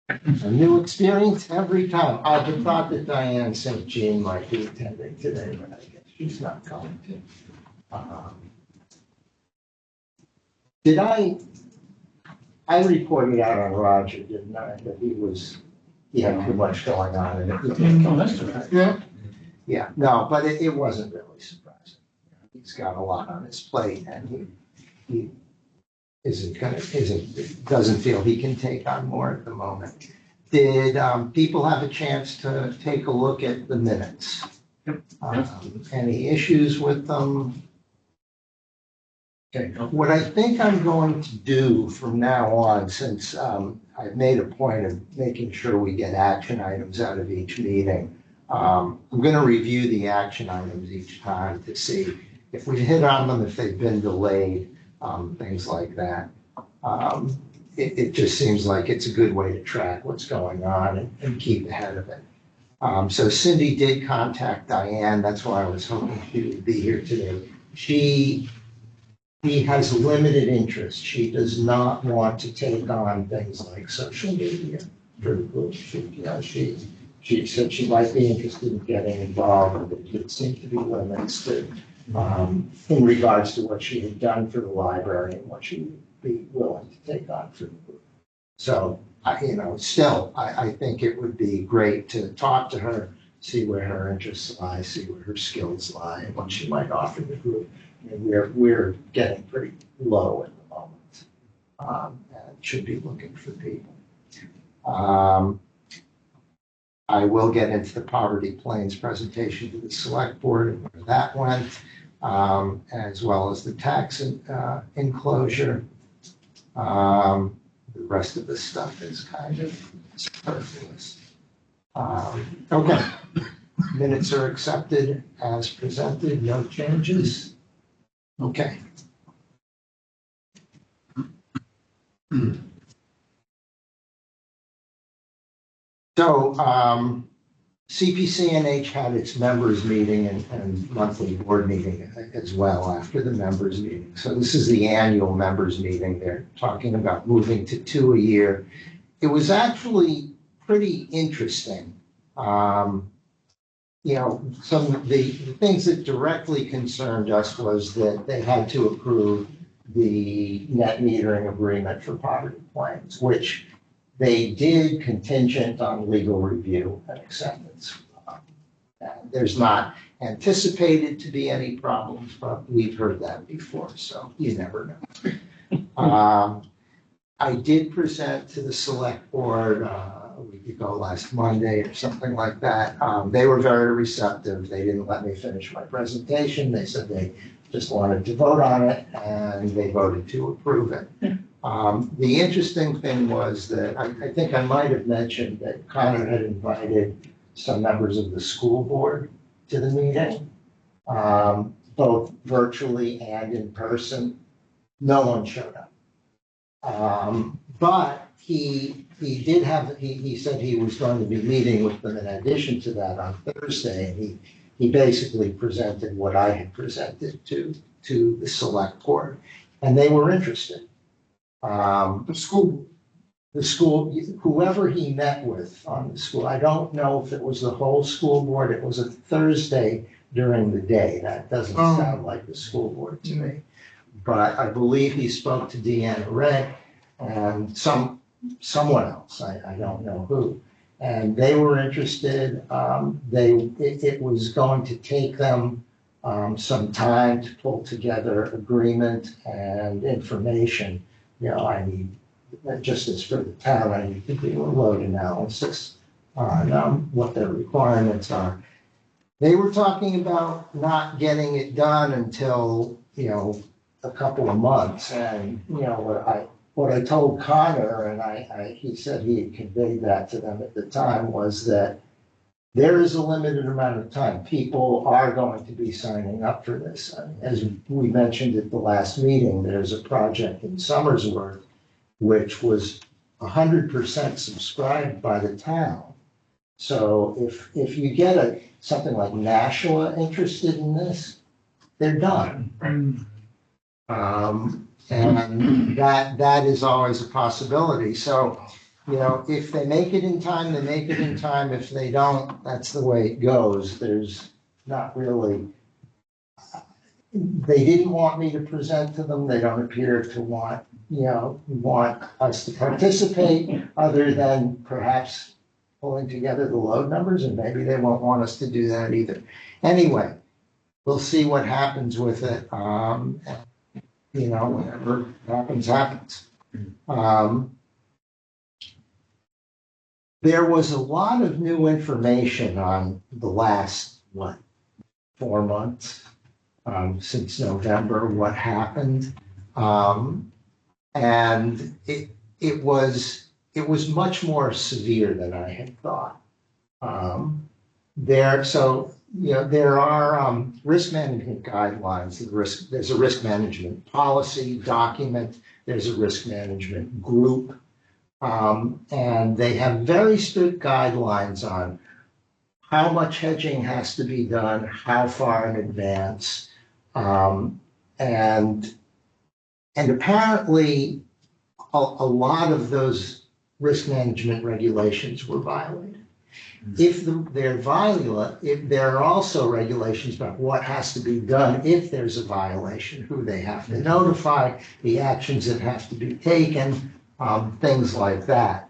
A new experience every time. I had thought that Diane St. Jean might be attending today, but I guess she's not going to. Did I reported out on Roger, didn't I, that he had too much going on and it was. No, that's all right. Yeah. Yeah, no, but it wasn't really surprising. He's got a lot on his plate and he doesn't feel he can take on more at the moment. Did people have a chance to take a look at the minutes? Yep. Any issues with them? Okay, what I think I'm going to do from now on, since I've made a point of making sure we get action items out of each meeting, I'm going to review the action items each time to see if we hit on them, if they've been delayed, things like that. It just seems like it's a good way to track what's going on and keep ahead of it. So Cindy did contact Diane. That's why I was hoping she would be here today. She has limited interest. She does not want to take on things like social media for the group. She said she might be interested in getting involved, but it seemed to be limits to, in regards to what she had done for the library and what she would be willing to take on for the group. So, still, I think it would be great to talk to her, see where her interests lie, see where her skills lie, and what she might offer the group. And we're getting pretty low at the moment, and should be looking for people. I will get into the Poverty Plains presentation to the select board and where that went, as well as the tax enclosure. The rest of the stuff is kind of superfluous. Okay, minutes are accepted as presented, no changes. Okay. So CPCNH had its members meeting and monthly board meeting as well after the members meeting. So this is the annual members meeting. They're talking about moving to 2 a year. It was actually pretty interesting. Some of the things that directly concerned us was that they had to approve the net metering agreement for Poverty Plains, which they did contingent on legal review and acceptance. There's not anticipated to be any problems, but we've heard that before, so you never know. I did present to the select board a week ago, last Monday or something like that. They were very receptive. They didn't let me finish my presentation. They said they just wanted to vote on it, and they voted to approve it. The interesting thing was that I think I might have mentioned that Connor had invited some members of the school board to the meeting, both virtually and in person. No one showed up. But he said he was going to be meeting with them in addition to that on Thursday. And he basically presented what I had presented to the select board, and they were interested. The school, whoever he met with on the school, I don't know if it was the whole school board. It was a Thursday during the day. That doesn't sound like the school board to me. But I believe he spoke to Deanna Red and someone else. I don't know who. And they were interested. It was going to take them some time to pull together agreement and information. I need, just as for the town, I need to do a load analysis on what their requirements are. They were talking about not getting it done until, a couple of months. And, what I told Connor, and he said he had conveyed that to them at the time, was that there is a limited amount of time. People are going to be signing up for this. As we mentioned at the last meeting, there's a project in Somersworth, which was 100% subscribed by the town. So if you get something like Nashua interested in this, they're done. And that is always a possibility. So you know, if they make it in time, they make it in time. If they don't, that's the way it goes. There's not really, they didn't want me to present to them. They don't appear to want, want us to participate other than perhaps pulling together the load numbers, and maybe they won't want us to do that either. Anyway, we'll see what happens with it. Whatever happens, happens. There was a lot of new information on the last, 4 months, since November, what happened. And it was much more severe than I had thought. There are risk management guidelines. There's a risk management policy document. There's a risk management group. And they have very strict guidelines on how much hedging has to be done, how far in advance. And apparently a lot of those risk management regulations were violated. If there are also regulations about what has to be done if there's a violation, who they have to notify, the actions that have to be taken, things like that.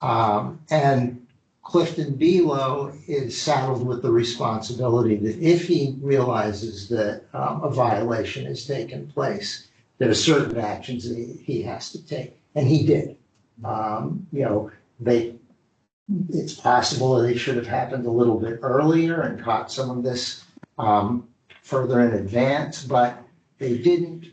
And Clifton Below is saddled with the responsibility that if he realizes that a violation has taken place, there are certain actions that he has to take, and he did. It's possible that they should have happened a little bit earlier and caught some of this further in advance, but they didn't.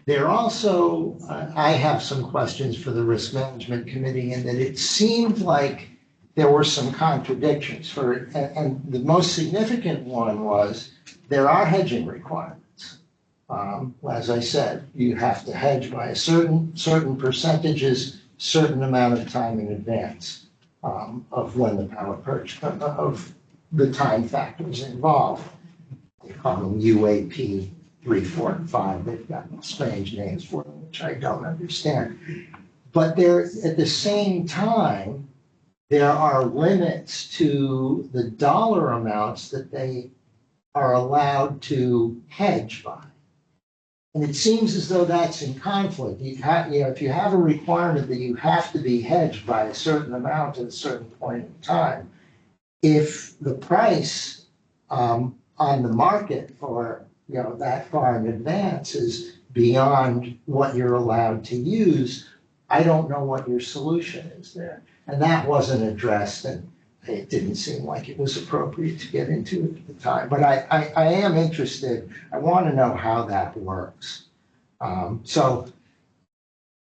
They're also, I have some questions for the Risk Management Committee in that it seemed like there were some contradictions and the most significant one was there are hedging requirements. As I said, you have to hedge by a certain percentages, certain amount of time in advance of when the power purchase, of the time factors involved. They call them UAP 3, 4, and 5. They've got strange names for them, which I don't understand. But at the same time, there are limits to the dollar amounts that they are allowed to hedge by. And it seems as though that's in conflict. If you have a requirement that you have to be hedged by a certain amount at a certain point in time, if the price on the market for that far in advance is beyond what you're allowed to use, I don't know what your solution is there. And that wasn't addressed, and it didn't seem like it was appropriate to get into it at the time. But I am interested. I want to know how that works. So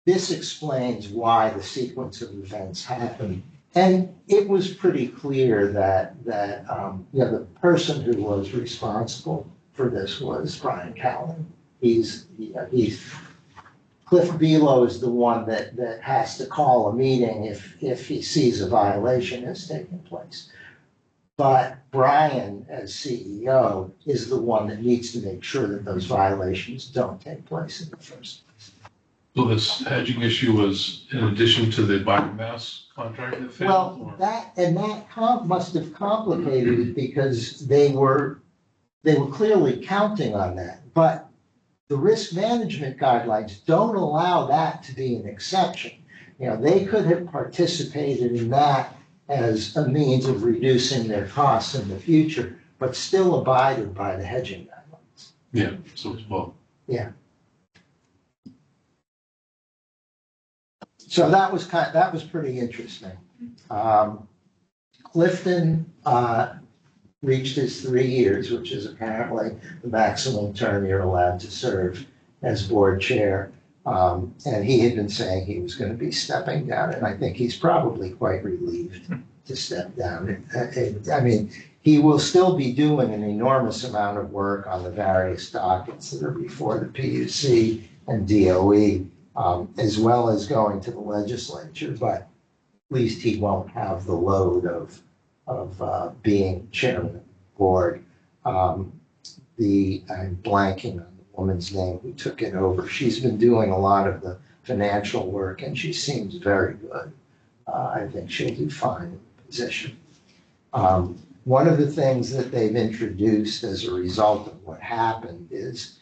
this explains why the sequence of events happened. And it was pretty clear that the person who was responsible for this was Brian Callen. Cliff Below is the one that has to call a meeting if he sees a violation has taken place. But Brian, as CEO, is the one that needs to make sure that those violations don't take place in the first place. So this hedging issue was in addition to the biomass contract that failed? Well, that must have complicated it because they were clearly counting on that. But the risk management guidelines don't allow that to be an exception. They could have participated in that as a means of reducing their costs in the future, but still abided by the hedging guidelines. Yeah, so it's both. Yeah. So that was pretty interesting. Clifton reached his 3 years, which is apparently the maximum term you're allowed to serve as board chair. And he had been saying he was going to be stepping down, and I think he's probably quite relieved to step down. I mean, he will still be doing an enormous amount of work on the various dockets that are before the PUC and DOE, as well as going to the legislature, but at least he won't have the load of being chairman of the board. I'm blanking on the woman's name who took it over. She's been doing a lot of the financial work, and she seems very good. I think she'll do fine in the position. One of the things that they've introduced as a result of what happened is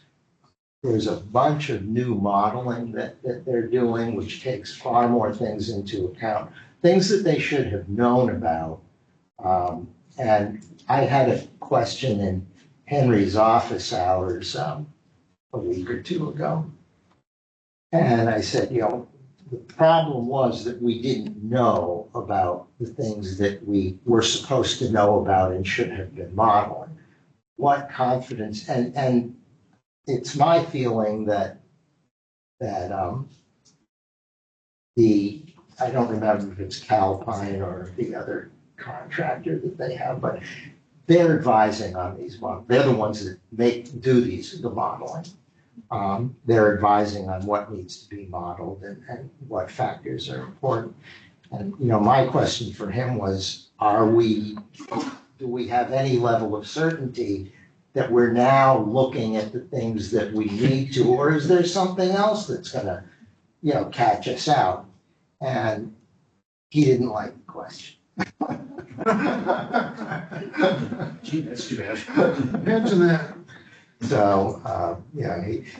there's a bunch of new modeling that they're doing, which takes far more things into account, things that they should have known about. And I had a question in Henry's office hours a week or two ago. And I said, the problem was that we didn't know about the things that we were supposed to know about and should have been modeling. What confidence, and it's my feeling that I don't remember if it's Calpine or the other contractor that they have, but they're advising on these models. They're the ones that do the modeling. They're advising on what needs to be modeled and what factors are important. And, my question for him was, do we have any level of certainty that we're now looking at the things that we need to, or is there something else that's gonna, catch us out? And he didn't like the question. Gee, that's too bad. Imagine that. So,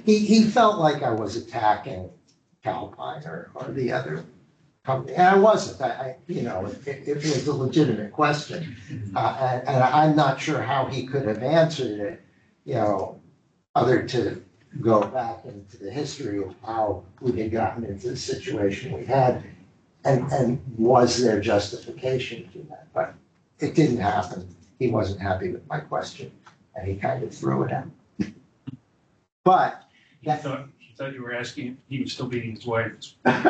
he felt like I was attacking Calpine or the other company, and I wasn't. It was a legitimate question, and I'm not sure how he could have answered it, other to go back into the history of how we had gotten into the situation we had, and was there justification for that? But it didn't happen. He wasn't happy with my question, and he kind of threw it out. But He thought you were asking if he was still beating his wife. At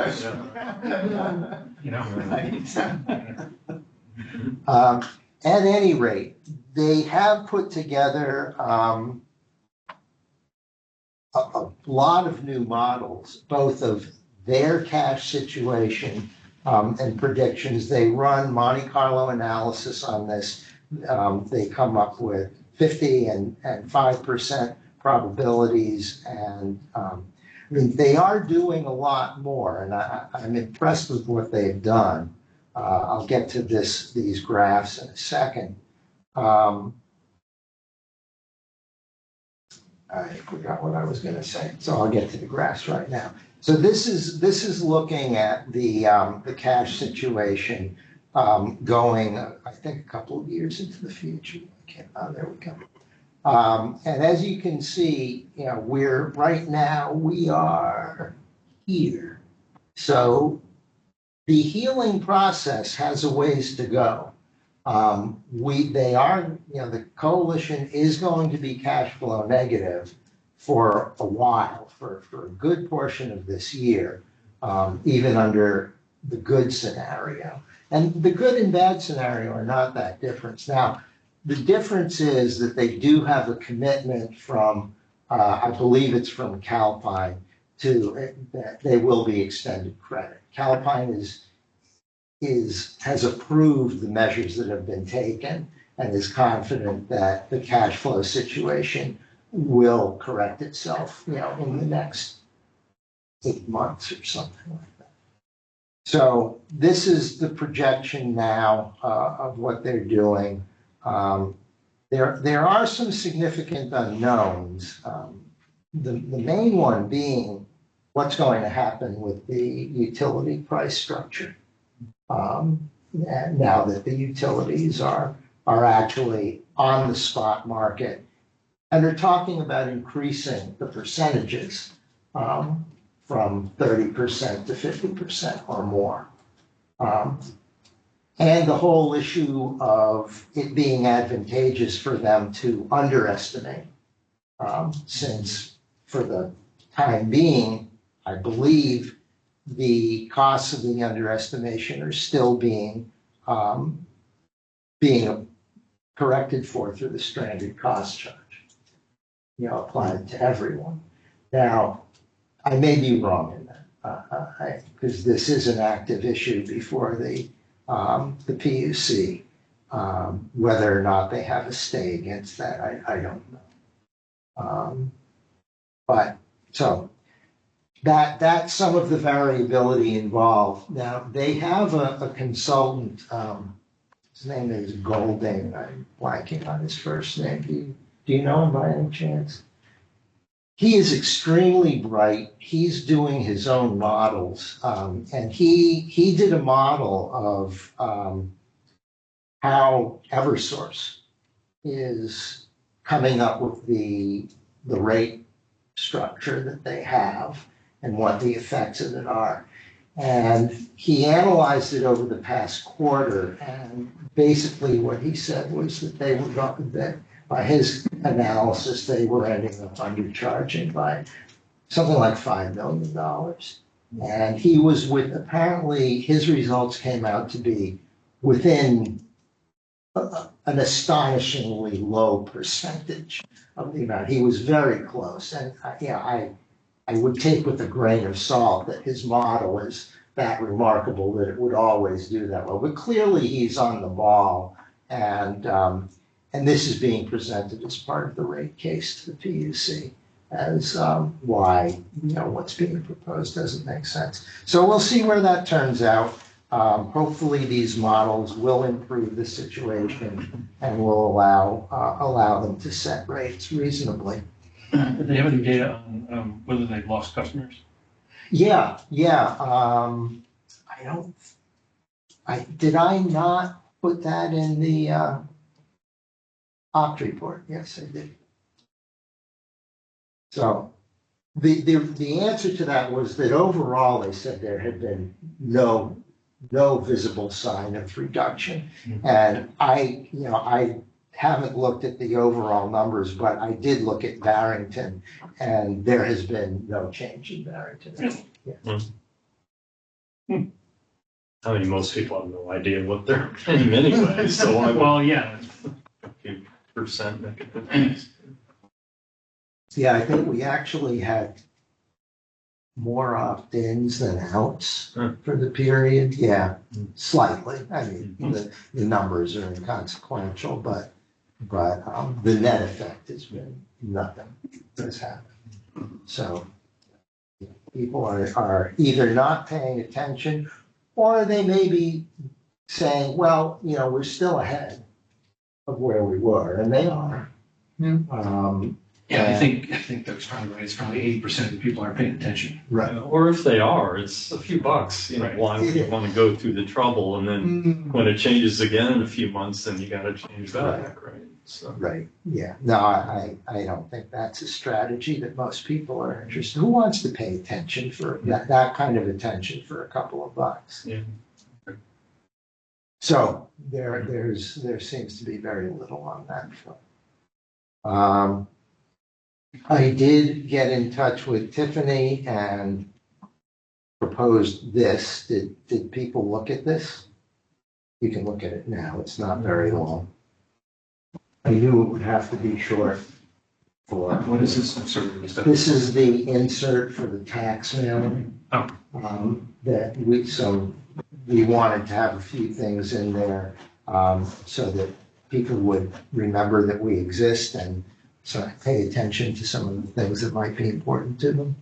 any rate, they have put together a lot of new models, both of their cash situation and predictions. They run Monte Carlo analysis on this. They come up with 50 and 5% probabilities, and they are doing a lot more, and I'm impressed with what they've done. I'll get to these graphs in a second. I forgot what I was going to say, so I'll get to the graphs right now. So this is looking at the cash situation going, I think, a couple of years into the future. There we go. And as you can see, we are here. So the healing process has a ways to go. The coalition is going to be cash flow negative for a while, for a good portion of this year, even under the good scenario. And the good and bad scenario are not that different. Now, the difference is that they do have a commitment from, I believe it's from Calpine, that they will be extended credit. Calpine has approved the measures that have been taken and is confident that the cash flow situation will correct itself, in the next 8 months or something like that. So this is the projection now of what they're doing. There are some significant unknowns. The main one being what's going to happen with the utility price structure. Now that the utilities are actually on the spot market, and they're talking about increasing the percentages from 30% to 50% or more. And the whole issue of it being advantageous for them to underestimate, since for the time being, I believe the costs of the underestimation are still being corrected for through the stranded cost charge, applied to everyone. Now, I may be wrong in that, because this is an active issue before the PUC. Whether or not they have a stay against that, I don't know. that's some of the variability involved. Now, they have a consultant, his name is Golding, I'm blanking on his first name. Do you know him by any chance? He is extremely bright. He's doing his own models, and he did a model of how Eversource is coming up with the rate structure that they have and what the effects of it are. And he analyzed it over the past quarter, and basically what he said was that they were going, that by his analysis, they were ending up undercharging by something like $5 million. And he was apparently his results came out to be within an astonishingly low percentage of the amount. He was very close. And I would take with a grain of salt that his model is that remarkable that it would always do that well. But clearly he's on the ball, and this is being presented as part of the rate case to the PUC as why what's being proposed doesn't make sense. So we'll see where that turns out. Hopefully these models will improve the situation and will allow them to set rates reasonably. Do they have any data on whether they've lost customers? Yeah. Did I not put that in the opt report? Yes, I did. So the answer to that was that overall they said there had been no visible sign of reduction. And I haven't looked at the overall numbers, but I did look at Barrington, and there has been no change in Barrington. Yeah. I mean, most people have no idea what they're paying anyway, so I Well, yeah. a few percent make a difference. Yeah, I think we actually had more opt-ins than outs for the period. Yeah, slightly. I mean, the numbers are inconsequential, but the net effect has been nothing has happened. So people are either not paying attention, or they may be saying, well, we're still ahead of where we were, and they are. Yeah, I think that's probably right. It's probably 80% of the people aren't paying attention. Right. Or if they are, it's a few bucks. Right. Why would you want to go through the trouble, and then when it changes again in a few months, then you got to change back, right? So. Right. Yeah. No, I don't think that's a strategy that most people are interested. Who wants to pay attention for that kind of attention for a couple of bucks? Yeah. So there seems to be very little on that front. I did get in touch with Tiffany and proposed this. Did people look at this? You can look at it now. It's not very long. I knew it would have to be short for. What is this? I'm sorry. This is the insert for the tax mailing. Oh. That we wanted to have a few things in there so that people would remember that we exist and so pay attention to some of the things that might be important to them.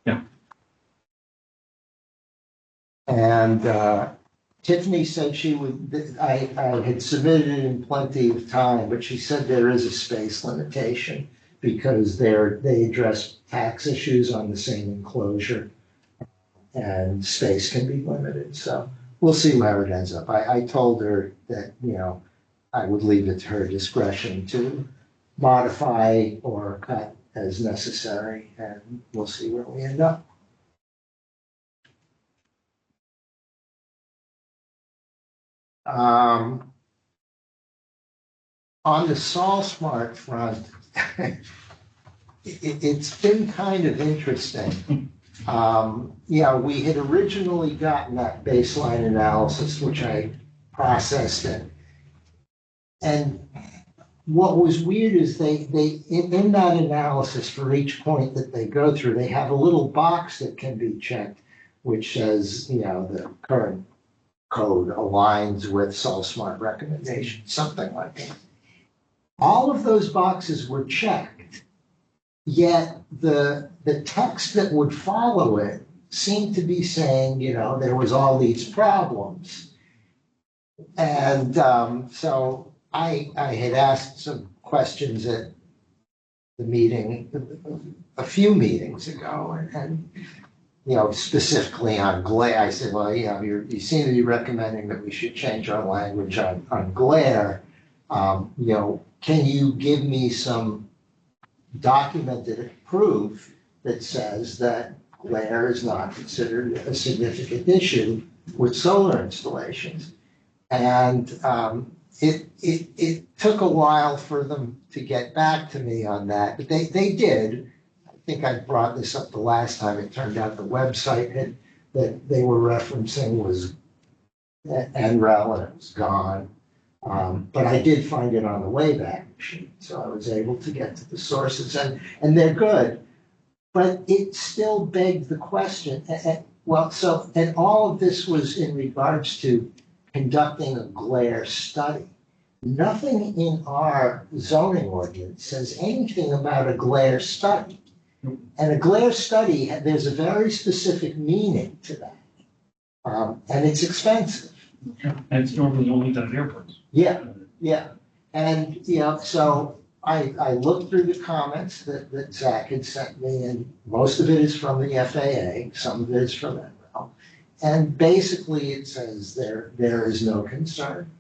Yeah. And Tiffany said she would, I had submitted it in plenty of time, but she said there is a space limitation because they address tax issues on the same enclosure and space can be limited. So we'll see where it ends up. I told her that, I would leave it to her discretion to modify or cut as necessary, and we'll see where we end up. On the SolSmart front, it's been kind of interesting. We had originally gotten that baseline analysis, which I processed it. And what was weird is they in that analysis for each point that they go through, they have a little box that can be checked, which says, the current code aligns with SolSmart recommendations, something like that. All of those boxes were checked, Yet the text that would follow it seemed to be saying, there was all these problems. And so I had asked some questions at the meeting, a few meetings ago, and specifically on glare. I said, well, you seem to be recommending that we should change our language on glare. Can you give me some documented proof that says that glare is not considered a significant issue with solar installations? And it took a while for them to get back to me on that, but they did. I think I brought this up the last time. It turned out the website that they were referencing was NREL and it was gone. But I did find it on the Wayback Machine, so I was able to get to the sources, and they're good. But it still begged the question. And all of this was in regards to conducting a glare study. Nothing in our zoning ordinance says anything about a glare study. And a glare study, there's a very specific meaning to that. And it's expensive. And it's normally only done at airports. Yeah. And, so I looked through the comments that Zach had sent me, and most of it is from the FAA, some of it is from NREL. And basically it says there is no concern.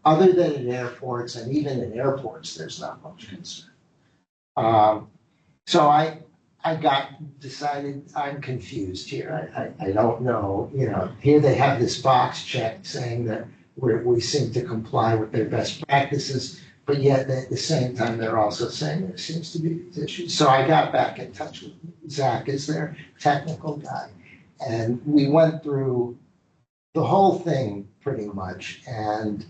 Other than in airports, and even in airports, there's not much concern. So I decided I'm confused here. I don't know, here they have this box checked saying that we seem to comply with their best practices, but yet at the same time, they're also saying there seems to be these issues. So I got back in touch with Zach as their technical guy, and we went through the whole thing pretty much. And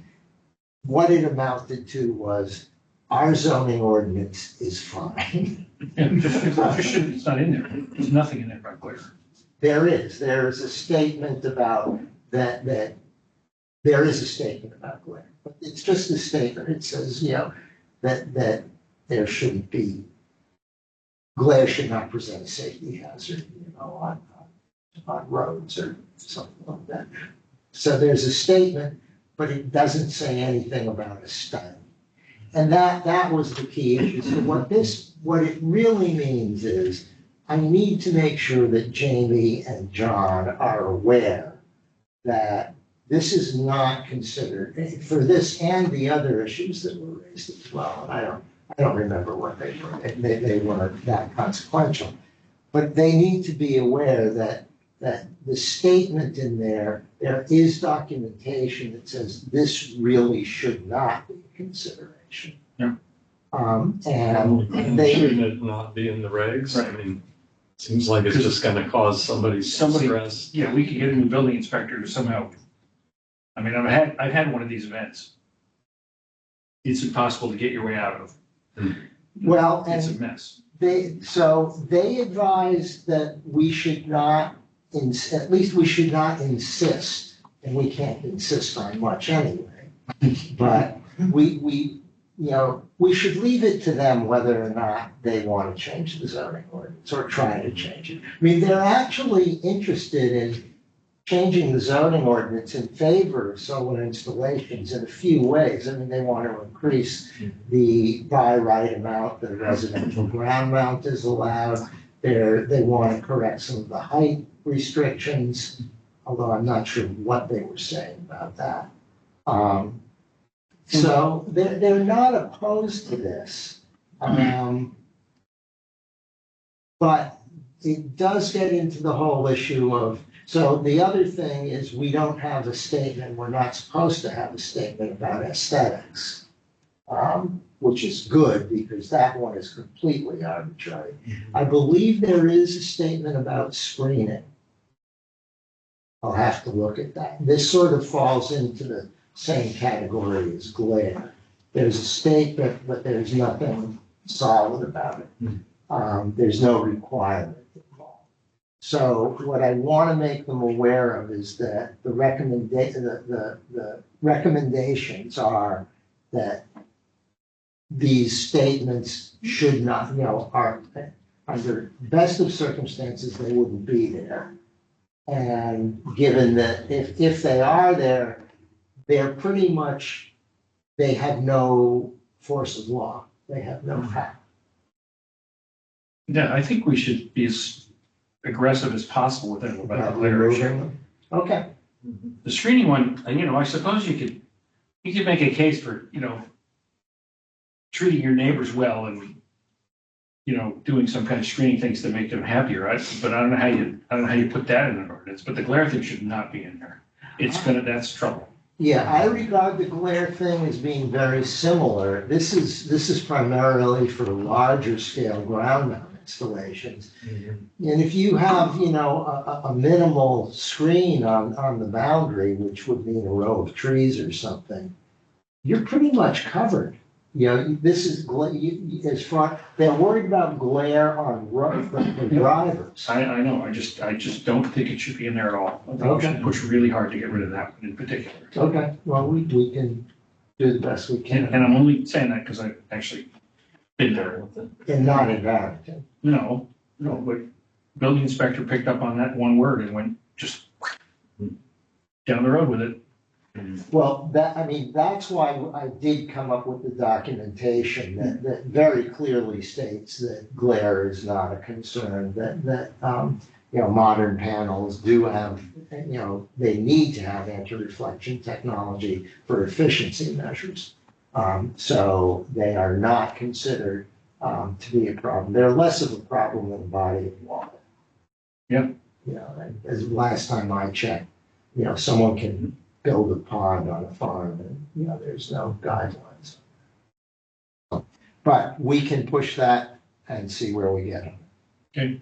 what it amounted to was our zoning ordinance is fine. It's not in there. There's nothing in there about glare. There is a statement about that there is a statement about glare, but it's just a statement. It says, that there shouldn't be, glare should not present a safety hazard, on roads or something like that. So there's a statement, but it doesn't say anything about a study. And that was the key issue. So what it really means is I need to make sure that Jamie and John are aware that this is not considered, for this and the other issues that were raised as well. And I don't remember what they were. They weren't that consequential. But they need to be aware that the statement in there is documentation that says this really should not be a consideration. Yeah. And Shouldn't it not be in the regs? Right. I mean, seems like it's just gonna cause somebody stress. Yeah, we could get a new building inspector to somehow. I mean, I've had one of these events. It's impossible to get your way out of. well, It's a and mess. they advise that we should not, at least we should not insist, and we can't insist on much anyway. But we should leave it to them whether or not they want to change the zoning ordinance or try to change it. I mean, they're actually interested in changing the zoning ordinance in favor of solar installations in a few ways. I mean, they want to increase the by right amount that residential ground mount is allowed. They want to correct some of the height restrictions, although I'm not sure what they were saying about that. So they're not opposed to this. But it does get into the whole issue of, so the other thing is we don't have a statement, we're not supposed to have a statement about aesthetics, which is good because that one is completely arbitrary. I believe there is a statement about screening. I'll have to look at that. This sort of falls into the same category as glare. There's a statement, but there's nothing solid about it. There's no requirement involved. So what I want to make them aware of is that the recommendations are that these statements should not, are, under best of circumstances, they wouldn't be there. And given that if they are there, they're pretty much, they have no force of law. They have no power. Yeah, I think we should be as aggressive as possible with it about the About glare removing issue. them. Okay, The screening one, I suppose you could make a case for, treating your neighbors well and, doing some kind of screening things to make them happier. But I don't know how you put that in an ordinance, but the glare thing should not be in there. That's trouble. yeah, I regard the glare thing as being very similar. This is primarily for larger scale ground mount installations. And if you have, a minimal screen on the boundary, which would mean a row of trees or something, you're pretty much covered. This is, as far, they're worried about glare on the drivers. I know, I just don't think it should be in there at all. I think we Okay. should push really hard to get rid of that one in particular. Okay, well, we can do the best we And can, I'm only saying that because I've actually been there. and not in Barrington. No, but building inspector picked up on that one word and went just down the road with it. Well, that's why I did come up with the documentation that very clearly states that glare is not a concern, that modern panels do have, they need to have anti-reflection technology for efficiency measures. So they are not considered to be a problem. They're less of a problem than a body of water. Yep. As last time I checked, someone can build a pond on a farm and, there's no guidelines. But we can push that and see where we get. Okay.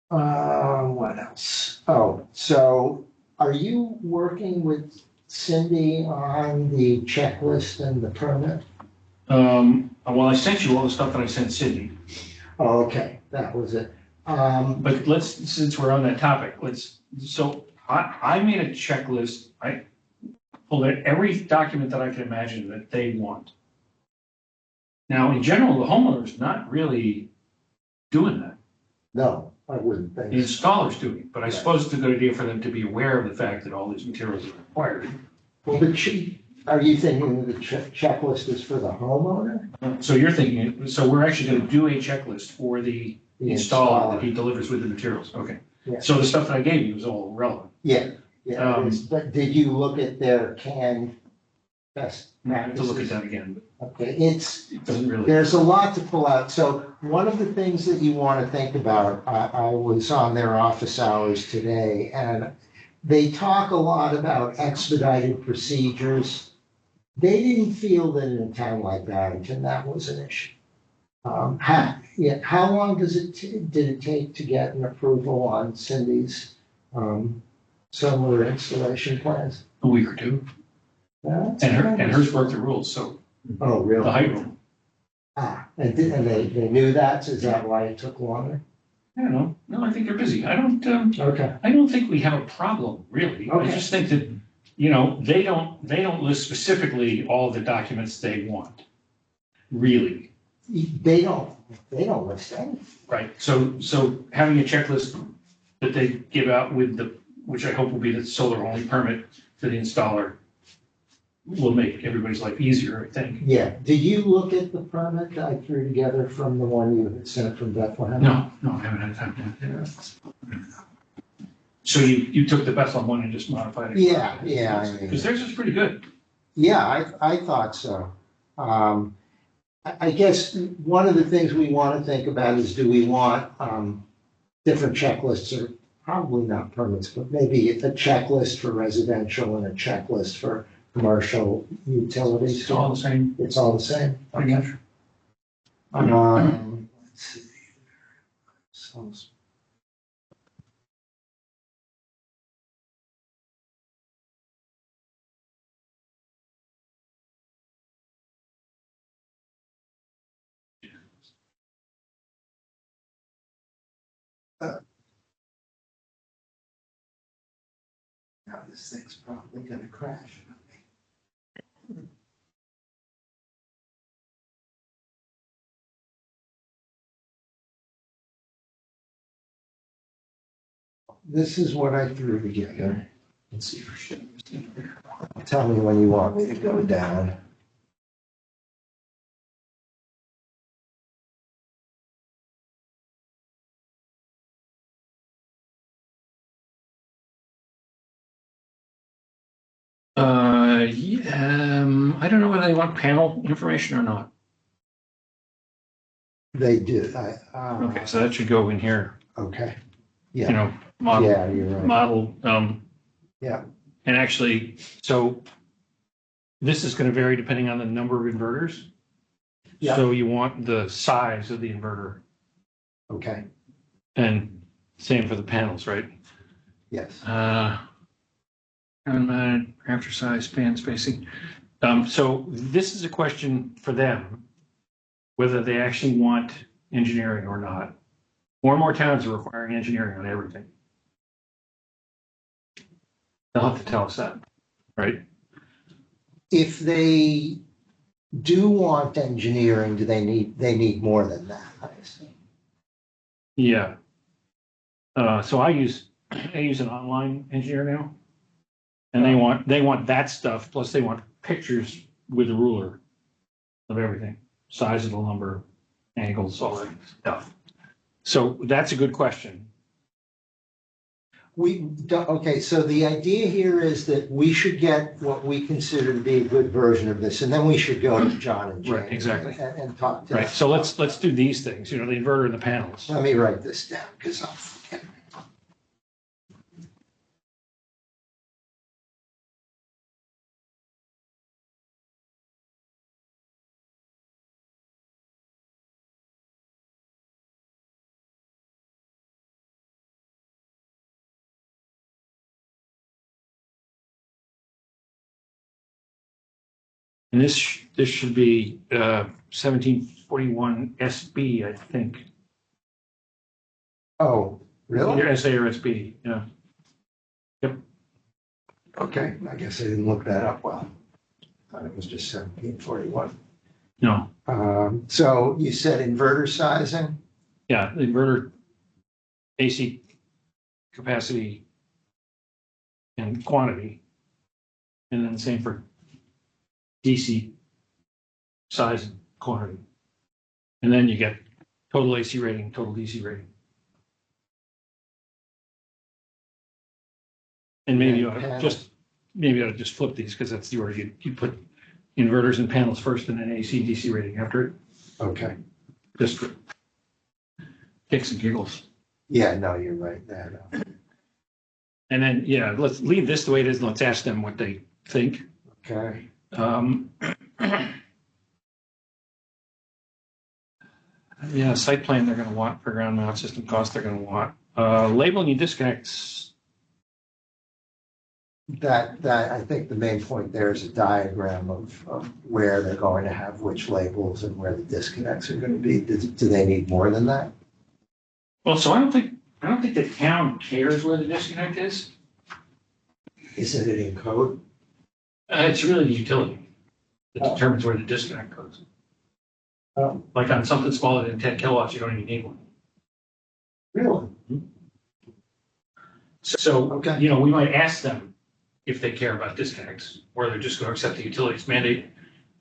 What else? Oh, so are you working with Cindy on the checklist and the permit? Well, I sent you all the stuff that I sent Sydney, Oh, okay, that was it. but since we're on that topic, so I made a checklist. I pulled out every document that I can imagine that they want. Now, in general, the homeowner's not really doing that. No, I wouldn't think The so. installer's doing it, but I Right. suppose it's a good idea for them to be aware of the fact that all these materials are required. Well, are you thinking the checklist is for the homeowner? So you're thinking, so we're actually gonna do a checklist for the The installer that he delivers with the materials, okay. Yeah. So the stuff that I gave you is all relevant. Yeah, yeah, it Um, is. But did you look at their canned best I have to look at practices? that again, but Okay, it doesn't really. there's a lot to pull out. So one of the things that you want to think about, I was on their office hours today, and they talk a lot about expedited procedures. They didn't feel that in a town like Barrington, that was an issue. How long did it take to get an approval on Cindy's solar installation plans? A week or two, That's and hers broke the rules, so Oh, really? the height rule. And they knew that, so is that why it took longer? I don't know, no, I think they're busy, I don't Okay, think we have a problem, really. I Okay. just think that, they don't list specifically all the documents they want, really. they don't list anything. Right, so having a checklist that they give out with which I hope will be the solar only permit for the installer, will make everybody's life easier, I think. Yeah, did you look at the permit that I threw together from the one you had sent from Bethlehem? No, I haven't had time to. So you took the Bethlehem one and just modified it? Yeah. Because theirs is pretty good. Yeah, I thought so. I guess one of the things we want to think about is, do we want different checklists, or probably not permits, but maybe a checklist for residential and a checklist for commercial utilities? It's all the same, It's all the same? pretty much. Let's see. So- Now this thing's probably gonna crash. this is what I threw together. Let's see for sure. Tell me when you want me to go down. Yeah, I don't know whether they want panel information or not. They do, Okay, so that should go in here, okay, you yeah, know, model, yeah, you're right, model, yeah, and actually, so this is gonna vary depending on the number of inverters. Yeah. So you want the size of the inverter, okay, and same for the panels, right? yes. Rafter size, span spacing. So this is a question for them, whether they actually want engineering or not. More and more towns are requiring engineering on everything. They'll have to tell us that, right? If they do want engineering, do they need more than that, I assume? Yeah. So I use an online engineer now. And they want that stuff, plus they want pictures with a ruler of everything, size of the lumber, angles, all that stuff. So that's a good question. Okay, so the idea here is that we should get what we consider to be a good version of this, and then we should go to John and Jane. Right, exactly. And talk to Right, them. so let's do these things, you know, the inverter and the panels. Let me write this down, because I'll forget. And this should be 1741 SB, I think. Oh, really? Your SA or SB, yeah. Okay, I guess I didn't look that up well. Thought it was just 1741. No, So you said inverter sizing? yeah, the inverter AC capacity and quantity. And then same for DC size and quantity. And then you get total AC rating, total DC rating. And maybe you ought to just flip these because that's the order you put inverters and panels first and then AC DC rating after it, Okay. just for kicks and giggles. Yeah, no, you're right. No. And then, yeah, let's leave this the way it is and let's ask them what they think. Okay. Yeah, site plan they're gonna want for ground mount system cost they're gonna want. Labeling your disconnects. That I think the main point there is a diagram of where they're going to have which labels and where the disconnects are going to be. Do they need more than that? Well, so I don't think the town cares where the disconnect is. Isn't it in code? It's really the utility that determines where the disconnect goes. Oh, Like on something smaller than 10 kilowatts, you don't even need one. really? So, Okay. you know, we might ask them if they care about disconnects, or they're just going to accept the utilities mandate.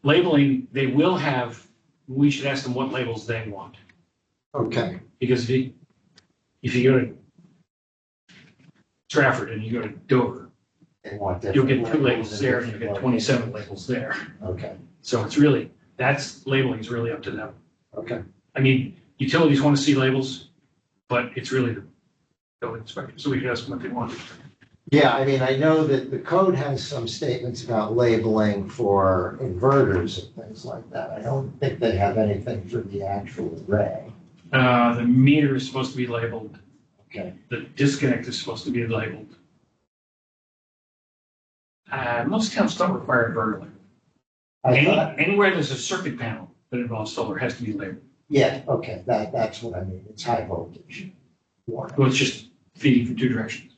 Labeling, they will have, we should ask them what labels they want. Okay. Because if you go to Trafford and you go to Dover, They want you'll get different two labels there and different you'll get locations. 27 labels there. Okay. So it's really, that's labeling is really up to them. Okay. I mean, utilities want to see labels, but it's really the building inspector, so we can ask them what they want. Yeah, I mean, I know that the code has some statements about labeling for inverters and things like that. I don't think they have anything for the actual array. The meter is supposed to be labeled. Okay. The disconnect is supposed to be labeled. Most towns don't require inverter label. I thought, Anywhere there's a circuit panel that involves solar has to be labeled. yeah, okay, that's what I mean. It's high voltage. Well, it's just feeding from two directions.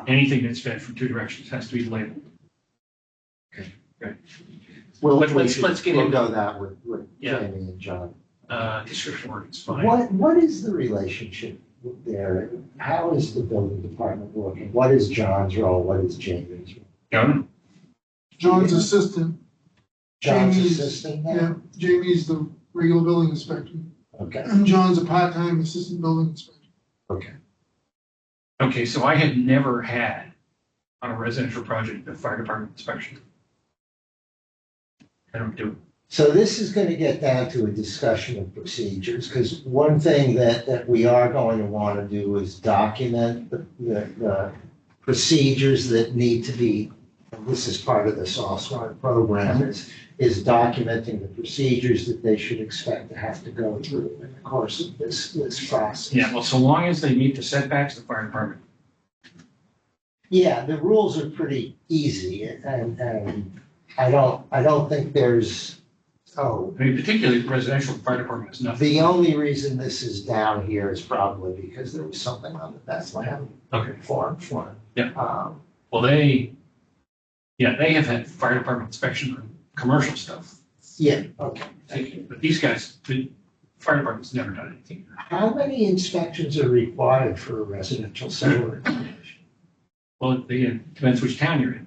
Anything that's fed from two directions has to be labeled. Well, Let's get we'll into go that with Yeah. Jamie and John. description work is fine. What is the relationship there, how is the building department working? What is John's role? What is Jamie's role? Governor? John's assistant, John's Jamie's- assistant now? yeah, Jamie's the regular building inspector, Okay, and John's a part-time assistant building inspector. okay. Okay, so I had never had on a residential project a fire department inspection. I don't do it. So this is gonna get down to a discussion of procedures, because one thing that we are going to wanna do is document the procedures that need to be, this is part of the Soft Smart program, is documenting the procedures that they should expect to have to go through in the course of this process. Yeah, well, so long as they meet the setbacks, the fire department. Yeah, the rules are pretty easy, and I don't think there's, I mean, particularly residential fire department is nothing. the only reason this is down here is probably because there was something on the Bethlehem Okay. form. Yeah. Well, they have had fire department inspection on commercial stuff. Yeah, okay, thank you. But these guys, the fire department's never done anything. How many inspections are required for a residential solar installation? Well, it depends which town you're in.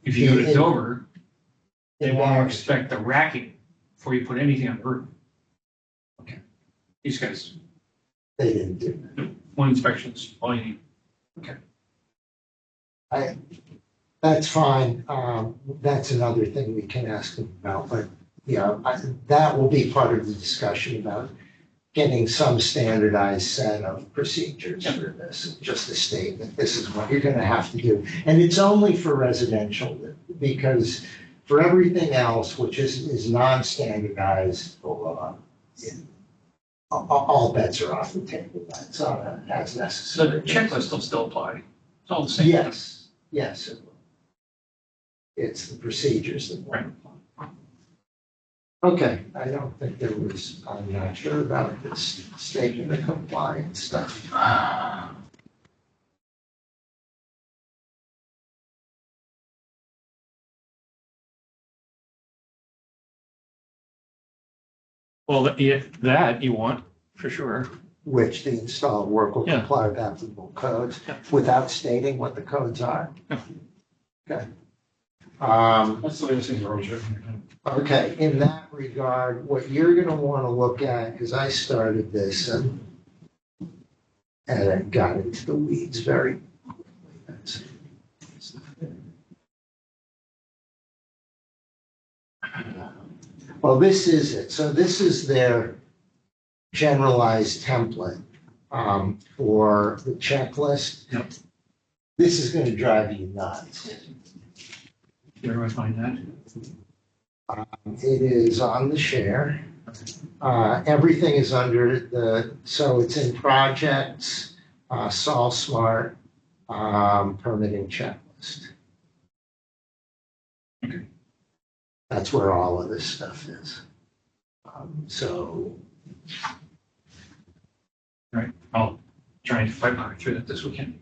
If you go to Dover, they want to inspect the racking before you put anything on the roof. Okay. These guys, They didn't do that. one inspection's all you need. That's fine, that's another thing we can ask them about, but, that will be part of the discussion about getting some standardized set of procedures for this, just to state that this is what you're gonna have to do. And it's only for residential, because for everything else, which is non-standardized, all bets are off the table, that's as So necessary. the checklist will still apply. It's all the same. Yes, yes, it will. It's the procedures that will apply. Okay, I don't think there was, I'm not sure about this statement of compliance stuff. Well, that you want, for sure. Which the installed work will Yeah. comply with applicable codes Yeah. without stating what the codes are. Yeah. Okay. That's the way this thing are always written. Okay, in that regard, what you're gonna wanna look at, because I started this and I got into the weeds very quickly. Well, this is it. So this is their generalized template for the checklist. Yep. This is gonna drive you nuts. Where do I find that? It is on the share. Everything is under so it's in projects, Sol Smart, permitting checklist. Okay. That's where all of this stuff is. So, All right, I'll try and fight my way through that this weekend.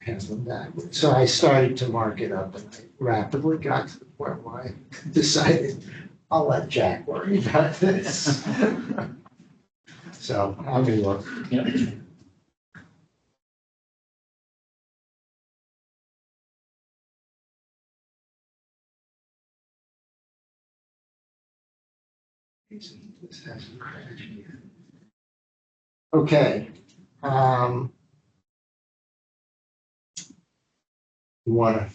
pass them backwards. So I started to mark it up and I rapidly got to the point where I decided I'll let Jack worry about this. So I'll look. Yeah. This hasn't crashed yet. Okay. You want to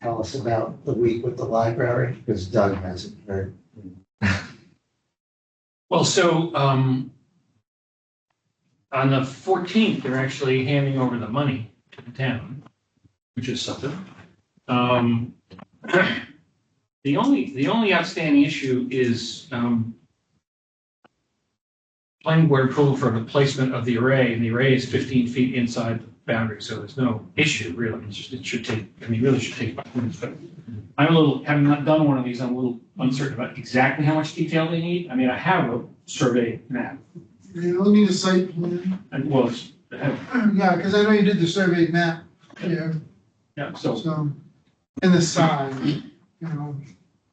tell us about the week with the library? Because Doug hasn't heard. Well, so, on the 14th, they're actually handing over the money to the town, which is something. The only outstanding issue is, planning board approval for the placement of the array, and the array is 15 feet inside the boundary, so there's no issue really. It's just, it should take, I mean, really should take 5 minutes, but I'm a little, having not done one of these, I'm a little uncertain about exactly how much detail they need. I mean, I have a survey map, You'll need a site plan. and well, it's- Yeah, because I know you did the survey map, yeah, yeah, so so, and the size, you know.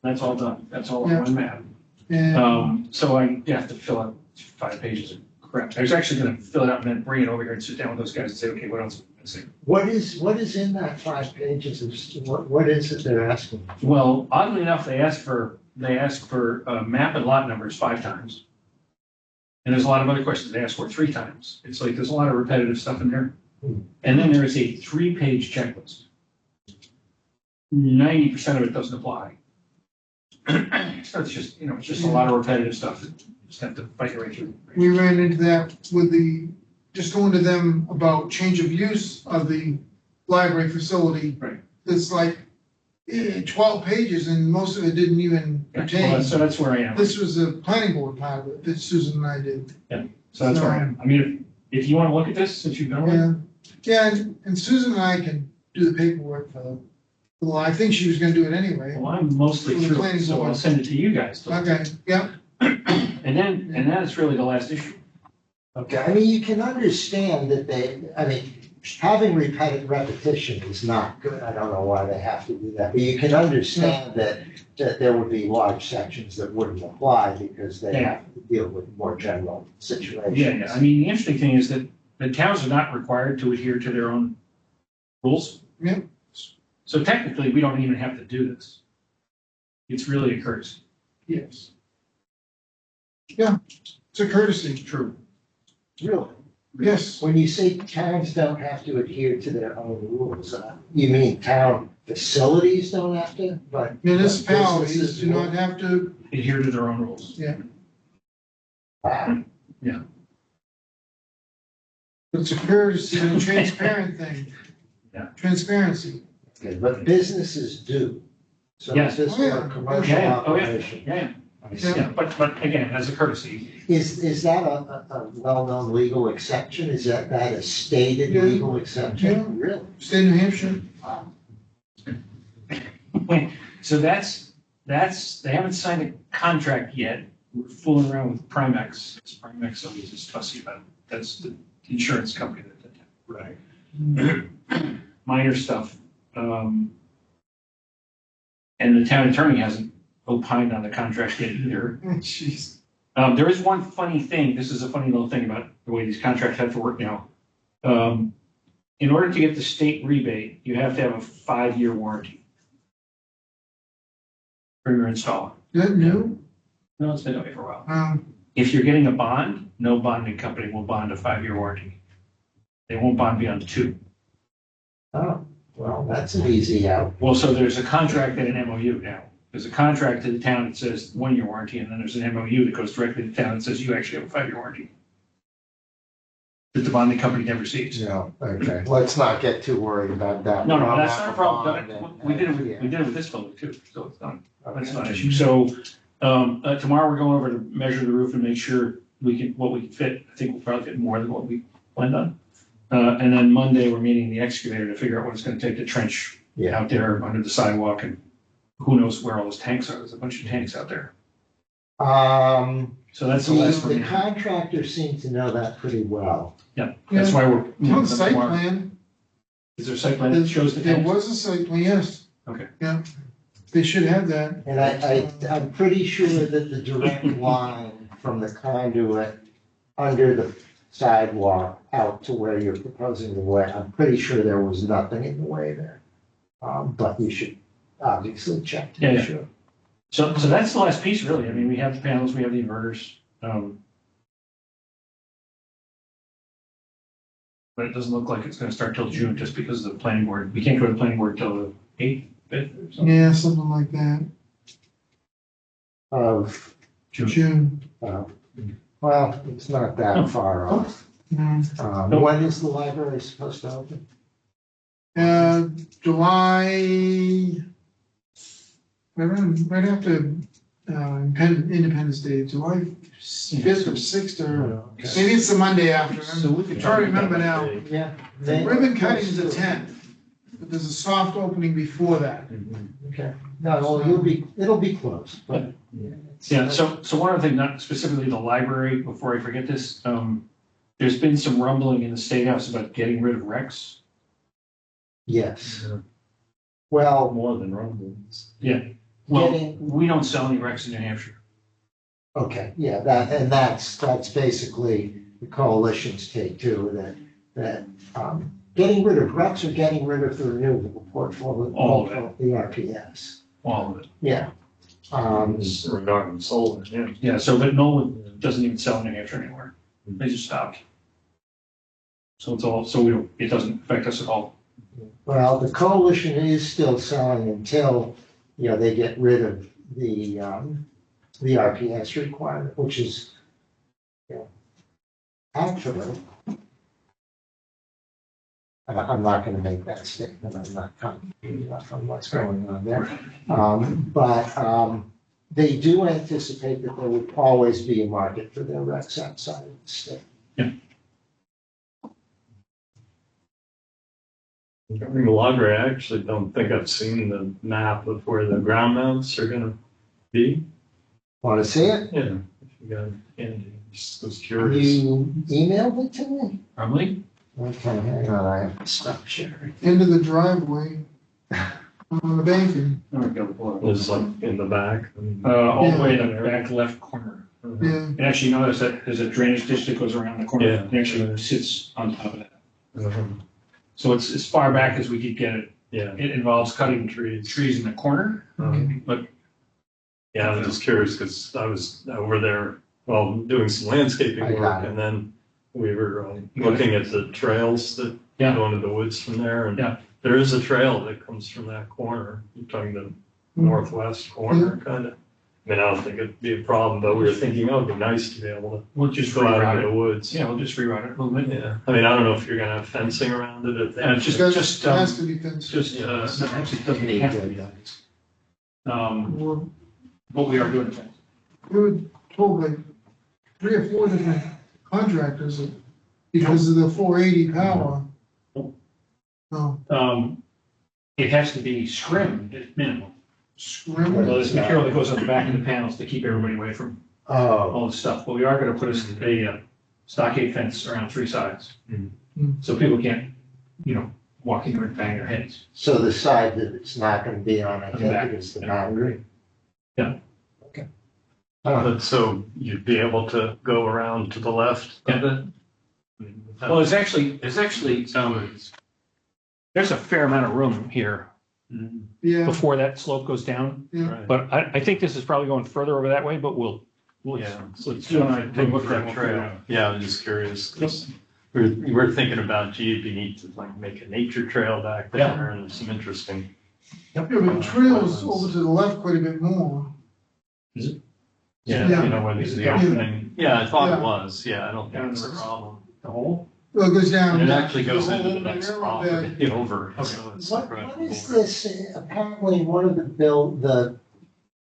that's all done. That's all on Yeah. one map. And So I have to fill out 5 pages of crap. I was actually gonna fill it out and then bring it over here and sit down with those guys and say, okay, what else am I missing? What is in that 5 pages of, what is it they're asking? Well, oddly enough, they asked for map and lot numbers 5 times. And there's a lot of other questions they asked for 3 times. It's like, there's a lot of repetitive stuff in there. And then there is a 3-page checklist. 90% of it doesn't apply. So it's just, it's just a lot of repetitive stuff that you just have to fight your way through. we ran into that with just going to them about change of use of the library facility. Right. It's like 12 pages and most of it didn't even pertain. So that's where I am. This was the planning board part of it that Susan and I did. So that's where I am. I mean, if you want to look at this, since you've been over it. Yeah, and Susan and I can do the paperwork for the, well, I think she was gonna do it anyway. Well, I'm mostly For the through, planning so I'll board. send it to you guys. to look at. Okay, yeah, And then it's really the last issue. Okay, I mean, you can understand that having repetition is not good. I don't know why they have to do that, but you can understand that there would be large sections that wouldn't apply because they Yeah. have to deal with more general situations. Yeah. I mean, the interesting thing is that the towns are not required to adhere to their own rules. Yeah. So technically, we don't even have to do this. It's really a courtesy. yes. Yeah, it's a courtesy, True. Really? yes. When you say towns don't have to adhere to their own rules, you mean town facilities don't have to, but. Municipalities businesses do not will? have to, Adhere to their own rules. Wow. it's a courtesy and a transparent thing. Yeah. Transparency. Okay, but businesses do. So Yes. if this Oh, were yeah. a commercial Yeah. Oh, yeah. operation. Yeah. I see. Yeah. But again, as a courtesy, Is that a well-known legal exception? Is that a stated Yeah. legal exception? Really? State of New Hampshire, so that's, they haven't signed a contract yet. We're fooling around with Primex. Primex always is fussy about it. That's the insurance company that did that. Right. Minor stuff. And the town attorney hasn't opined on the contract yet either. jeez. There is one funny thing. This is a funny little thing about the way these contracts have to work now. In order to get the state rebate, you have to have a 5-year warranty for your installer. Is that new? No, it's been that way for a while. Um, If you're getting a bond, no bonding company will bond a 5-year warranty. They won't bond beyond 2. Oh, well, that's an easy out. Well, so there's a contract and an MOU now. There's a contract to the town that says 1-year warranty, and then there's an MOU that goes directly to the town that says you actually have a 5-year warranty. That the bonding company never sees. No, okay, let's not get too worried about that. No, We'll that's have not a a problem. bond We did it with, yeah. we did it with this building too, so it's not, that's Okay. not an issue. So, tomorrow we're going over to measure the roof and make sure what we can fit. I think we'll probably fit more than what we planned on. And then Monday, we're meeting the excavator to figure out what it's gonna take to trench Yeah. out there under the sidewalk, and who knows where all those tanks are. There's a bunch of tanks out there. So that's the last The one. contractor seemed to know that pretty well. That's why we're. It's on the site tomorrow. plan, Is there a site plan that shows the there tanks? was a site plan, yes. Okay. Yeah, they should have that. And I'm pretty sure that the direct line from the conduit under the sidewalk out to where you're proposing the way, I'm pretty sure there was nothing in the way there. But you should obviously check to be Yeah. sure. So that's the last piece, really. I mean, we have the panels, we have the inverters. But it doesn't look like it's gonna start till June just because of the planning board. We can't go to the planning board till the 8th, 5th or something. Yeah, something like that, Of, June. well, it's not that far off. No. When is the library supposed to open? July, right after, Independence Day, July 5th or 6th, or Okay. maybe it's the Monday after. So we could I try to remember now. Yeah. Ribbon cutting is the 10th, but there's a soft opening before that. Okay. No, well, it'll be close, but. Yeah, so one other thing, not specifically the library, before I forget this, there's been some rumbling in the State House about getting rid of Rex. Yes. Well, More than rumblings. Well, Getting- we don't sell any Rex in New Hampshire. Okay, yeah, that's basically the coalition's take too, getting rid of wrecks or getting rid of the renewable portfolio. All of it. The RPS, All of it. yeah. Regarding solar, yeah. Yeah, so, but Nolan doesn't even sell in New Hampshire anymore. They just stopped. So it's all, so we don't, it doesn't affect us at all. Well, the coalition is still selling until, they get rid of the RPS requirement, which is, actually, I'm not gonna make that statement, I'm not confident enough on what's going on there. But they do anticipate that there would always be a market for their wrecks outside of the state. During the library, I actually don't think I've seen the map of where the ground mounts are gonna be. Want to see it? Yeah, if you got it handy, just was curious. You emailed it to me? Probably. Okay, hang on, I have to stop sharing. Into the driveway on the banking, It's like in the back. All the way in the back left corner. yeah. And actually, you notice that there's a drainage ditch that goes around the corner. Yeah. It actually sits on top of that. Mhm. So it's as far back as we could get it. Yeah. It involves cutting trees in the corner, but Yeah, I was just curious because I was over there, well, doing some landscaping I got work it. and then we were looking at the trails that Yeah. go into the woods from there. And Yeah. there is a trail that comes from that corner. You're talking the northwest corner, kind of. I mean, I don't think it'd be a problem, but we were thinking, oh, it'd be nice to be able we'll to just go out reroute into it. the woods. Yeah, we'll just reroute it a little bit. Yeah. I mean, I don't know if you're gonna have fencing around it at Yeah, that. just, It has to be fenced. just, actually, it doesn't have to be done. Well, But we are doing it. we were told by 3 or 4 different contractors that because of the 480 power. No, It has to be scrimmed at minimum. scrim. Well, there's material that goes on the back of the panels to keep everybody away from Oh, all this stuff. But we are gonna put a stockade fence around 3 sides. Mhm. So people can't, walk in there and bang their heads. so the side that it's not gonna be on, I The take back. it is the boundary? Yeah. Okay. But so you'd be able to go around to the left of it? I mean, without- Well, there's actually, there's a fair amount of room here Mhm. Yeah, before that slope goes down. yeah. Right. But I think this is probably going further over that way, but we'll, Yeah, so it's you and I take a look look at at it. the trail. Yeah, I was just curious, 'cause we're thinking about, gee, it'd be neat to like make a nature trail back Yeah. there and there's some interesting. Yeah, but the trail's over to the left quite a bit more. Yeah, Yeah. you know, where there's the Yeah. opening. Yeah, I thought Yeah. it was. Yeah, I don't think it's a problem. the whole. Well, it goes down. And it actually goes the into the whole next narrow property bed. over. So it's What right is over. this, apparently one of the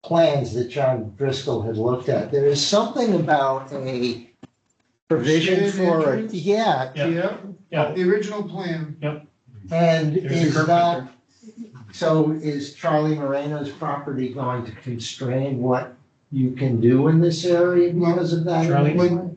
plans that John Driscoll had looked at, there is something about a provision Shared for, entrance? yeah, Yeah, Yeah. the original plan. and There's the is curb that, so is Charlie Moreno's property going to constrain what you can do in this area because of that? Charlie, anyway?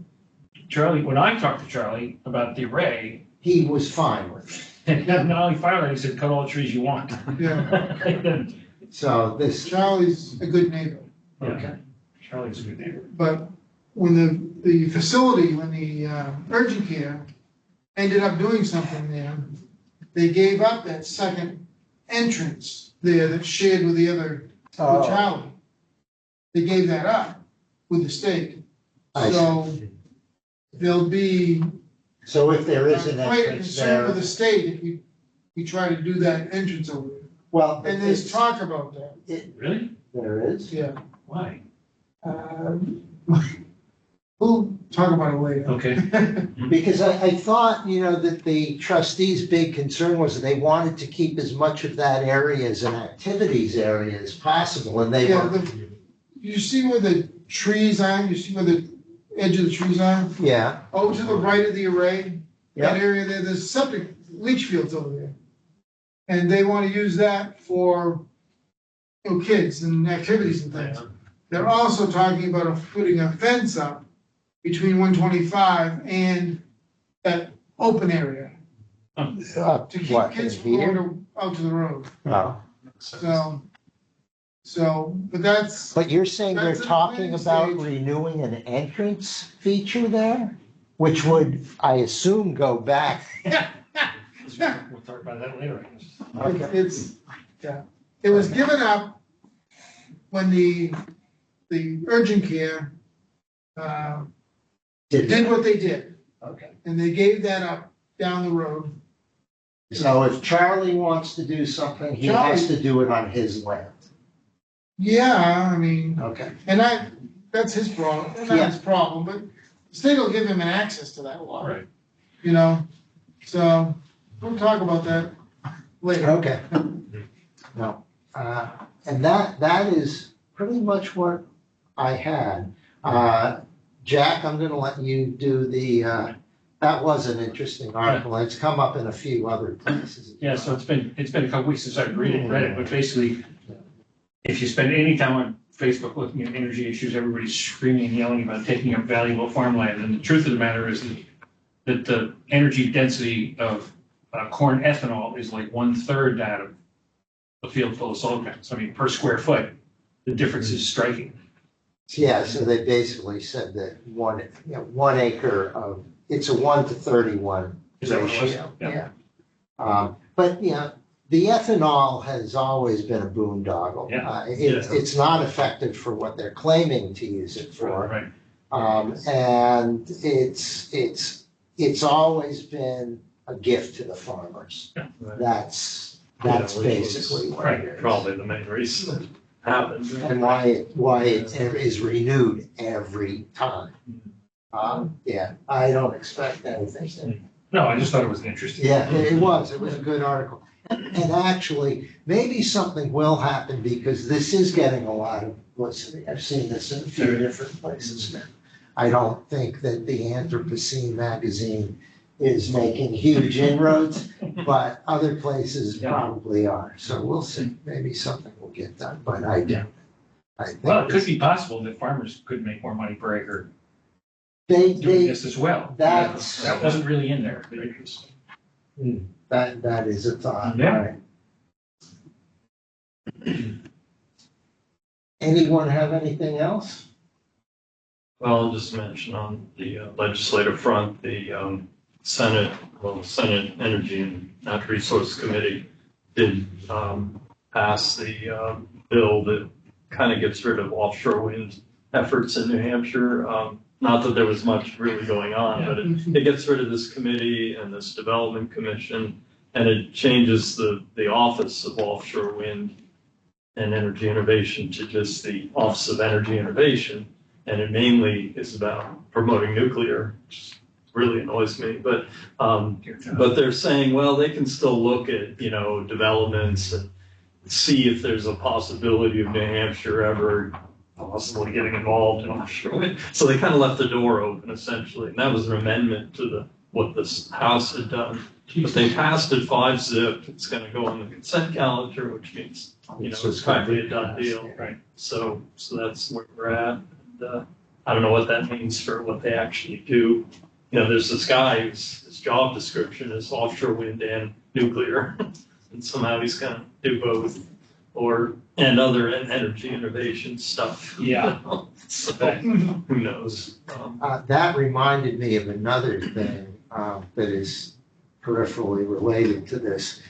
Charlie, when I talked to Charlie about the array, He was fine with it. and not only fire, he said, cut all the trees you want. Yeah, So this, Charlie's a good neighbor, Okay. Charlie's a good neighbor. but when the facility, when the urgent care ended up doing something there, they gave up that second entrance there that's shared with the other, with oh, Charlie. They gave that up with the state. I So see. there'll be So if there is an quite a entrance concern with there, the state if we try to do that entrance over there. well, And there's talk about that, Really? there is. yeah. Why? We'll talk about it later. Okay. Because I thought, that the trustees' big concern was they wanted to keep as much of that area as an activities area as possible, and they Yeah, were, you see where the trees are, you see where the edge of the trees are? yeah, Over to the right of the array, that yeah, area there, there's septic leach fields over there. And they want to use that for, kids and activities and things. They're also talking about putting a fence up between 125 and that open area to keep what, kids from here? going out to the road. Oh, So So, but that's, But you're saying they're That's in talking planning about stage. renewing an entrance feature there? Which would, I assume, go back. We'll talk about that later, I guess. yeah, it was given up when the urgent care, did what they did, Okay. and they gave that up down the road. So if Charlie wants to do something, he has to do it on his land. Yeah, I mean, Okay. and that's his problem, not his problem, but the state will give him an access to that water. Right. You know, so we'll talk about that later. Okay. No, and that is pretty much what I had. Jack, I'm gonna let you do that was an interesting article, and it's come up in a few other places. Yeah, so it's been a couple weeks since I've read it, but basically, if you spend any time on Facebook looking at energy issues, everybody's screaming and yelling about taking up valuable farmland, and the truth of the matter is that the energy density of corn ethanol is like 1/3 that of a field full of salt panels. I mean, per square foot, the difference is striking. Yeah, so they basically said that 1 acre of, it's a 1 to 31 Is that what it was? ratio. Yeah. But, the ethanol has always been a boondoggle. Yeah. It's not effective for what they're claiming to use it for. Right. And it's always been a gift to the farmers. Right. That's Yeah, which basically was what it is. Probably the main reason it happened. And why it is renewed every time. I don't expect anything. No, I just thought it was interesting. Yeah, it was a good article. And actually, maybe something will happen because this is getting a lot of publicity. I've seen this in a few different places now. I don't think that the Anthropocene magazine is making huge inroads, but other places probably are. So we'll see. Maybe something will get done, but I doubt it. I think Well, it could be possible that farmers could make more money per acre they doing this as well. that's- That wasn't really in there. that is a thought. Yeah. Right. Anyone have anything else? Well, I'll just mention on the legislative front, the Senate Energy and Natural Resource Committee did pass the bill that kind of gets rid of offshore wind efforts in New Hampshire. Not that there was much really going on, but it gets rid of this committee and this development commission, and it changes the Office of Offshore Wind and Energy Innovation to just the Office of Energy Innovation. And it mainly is about promoting nuclear, which really annoys me. But they're saying, well, they can still look at, developments and see if there's a possibility of New Hampshire ever possibly getting involved in offshore wind. So they kind of left the door open essentially. And that was an amendment to what this House had done. But they passed it 5-zip. It's going to go on the consent calendar, which means, it's practically a done deal. Right. So that's where we're at. I don't know what that means for what they actually do. There's this guy his job description is offshore wind and nuclear, and somehow he's going to do both, and other energy innovation stuff. Yeah. So who knows? That reminded me of another thing that is peripherally related to this.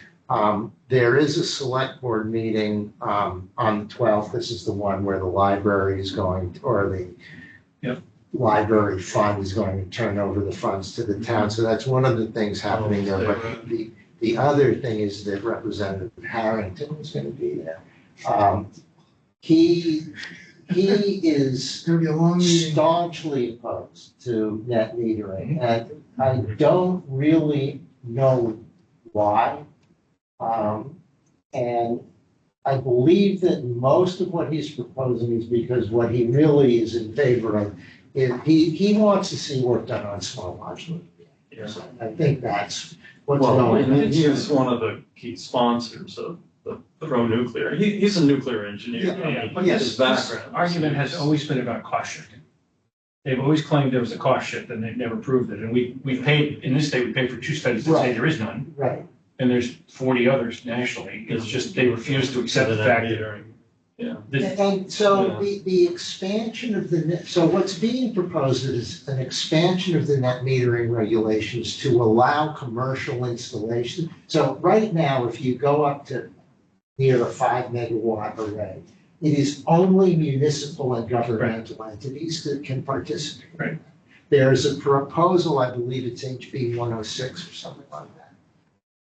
There is a select board meeting on the 12th. This is the one where the library is going, or the library fund is going to turn over the funds to the town. So that's one of the things happening there. But the other thing is that Representative Barrington is going to be there. He is It's gonna be a long meeting. staunchly opposed to net metering, and I don't really know why. And I believe that most of what he's proposing is because what he really is in favor of is he wants to see work done on small modular reactors. I think that's what's going on. He is one of the key sponsors of the pro-nuclear. He's a nuclear engineer. Yeah. But Yes. this His background. argument has always been about cost shifting. They've always claimed there was a cost shift and they've never proved it. And we paid, in this state, we paid for 2 studies that say Right. there is none. Right. And there's 40 others nationally. It's just they refuse to accept the fact that Yeah. And so Yeah. the expansion of the net, so what's being proposed is an expansion of the net metering regulations to allow commercial installation. So right now, if you go up to near a 5 megawatt array, it is only municipal and governmental entities that can participate. Right. There's a proposal, I believe it's HB 106 or something like that.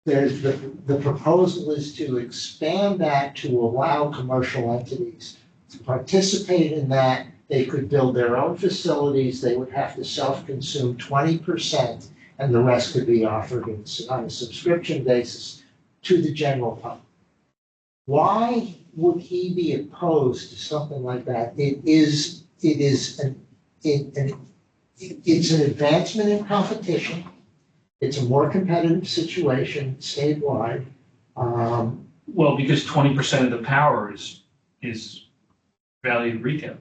There's the proposal is to expand that to allow commercial entities to participate in that. They could build their own facilities, they would have to self-consume 20%, and the rest could be offered on a subscription basis to the general public. Why would he be opposed to something like that? It's an advancement in competition. It's a more competitive situation statewide. Well, because 20% of the power is valued retail.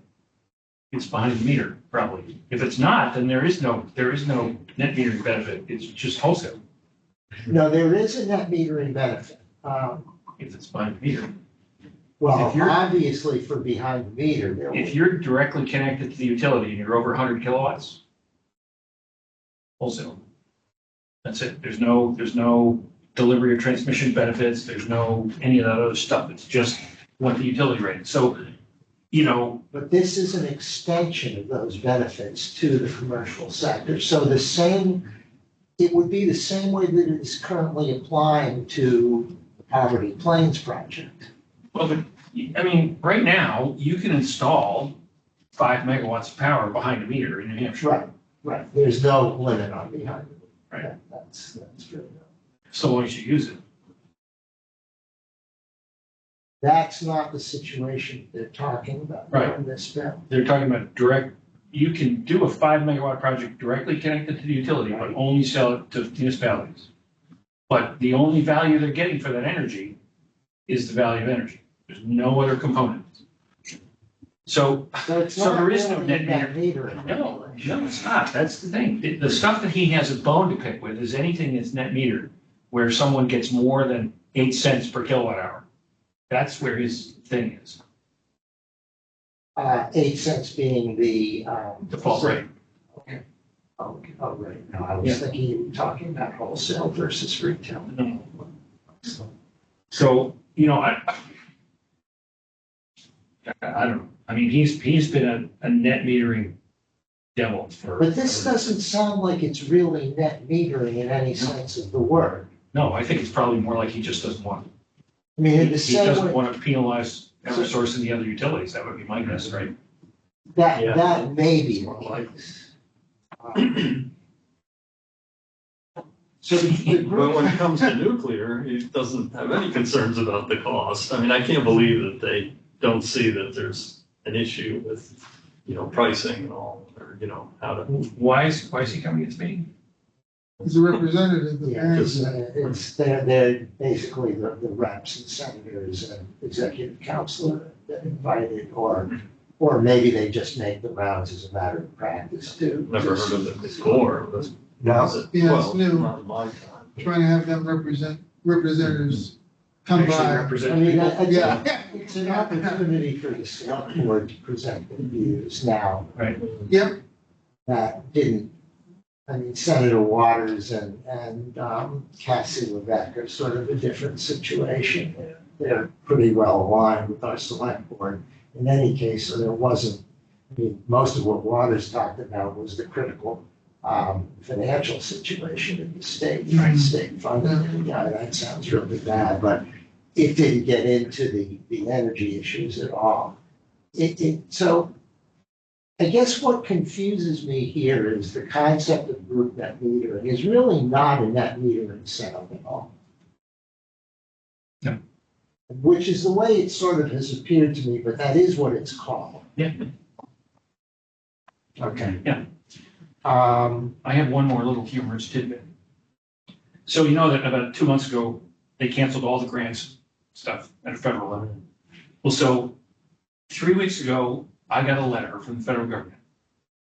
It's behind the meter, probably. If it's not, then there is no net metering benefit. It's just wholesale. No, there is a net metering benefit. If it's behind the meter. Well, If you're- obviously for behind the meter, there If will. you're directly connected to the utility and you're over 100 kilowatts, wholesale. That's it. There's no delivery or transmission benefits. There's no any of that other stuff. It's just what the utility rate. So, But this is an extension of those benefits to the commercial sector. So it would be the same way that it is currently applying to the Poverty Plains project. well, but I mean, right now you can install 5 megawatts of power behind a meter in New Hampshire. Right. There's no limit on behind the meter. Right. That's true. So long as you use it. That's not the situation they're talking about Right. in this bill. They're talking about you can do a 5 megawatt project directly connected to the utility, but only sell it to municipalities. But the only value they're getting for that energy is the value of energy. There's no other component. So It's So not there is no really net net metering. no, it's not. That's the thing. The stuff that he has a bone to pick with is anything that's net metered, where someone gets more than 8 cents per kilowatt hour. That's where his thing is. 8 cents being the. Default rate. Oh, right. No, I was thinking you were talking about wholesale versus retail. No. So, I don't know. I mean, he's been a net metering devil for. But this doesn't sound like it's really net metering in any sense of the word. No, I think it's probably more like he just doesn't want. I mean, in the He same doesn't way, want to penalize Eversource and the other utilities. That would be my guess, right? Yeah. that may be the More like- case. So the But group, when it comes to nuclear, he doesn't have any concerns about the cost. I mean, I can't believe that they don't see that there's an issue with, pricing and all, or, how to. Why is he coming to this meeting? He's a representative of the yeah, parents. they're basically the reps and senators and executive council that invited, or maybe they just make the rounds as a matter of practice too. Never heard of it before. But No, is it- Yeah, it's well, new. Not in my time. Trying to have them representatives come Actually by. I represent mean, people. it's an opportunity for the select board to present their views now. Right. Yep, That didn't, I mean, Senator Waters and Cassie Levesque are sort of a different situation. They're pretty well aligned with our select board. In any case, so there wasn't, I mean, most of what Waters talked about was the critical financial situation in the state, state funding. Yeah, that sounds really bad, but it didn't get into the energy issues at all. So I guess what confuses me here is the concept of group net metering is really not a net metering setup at all. No. Which is the way it sort of has appeared to me, but that is what it's called. Yeah. Okay. Yeah. I have one more little humorous tidbit. So you know that about 2 months ago, they canceled all the grants stuff at a federal level. Well, so 3 weeks ago, I got a letter from the federal government.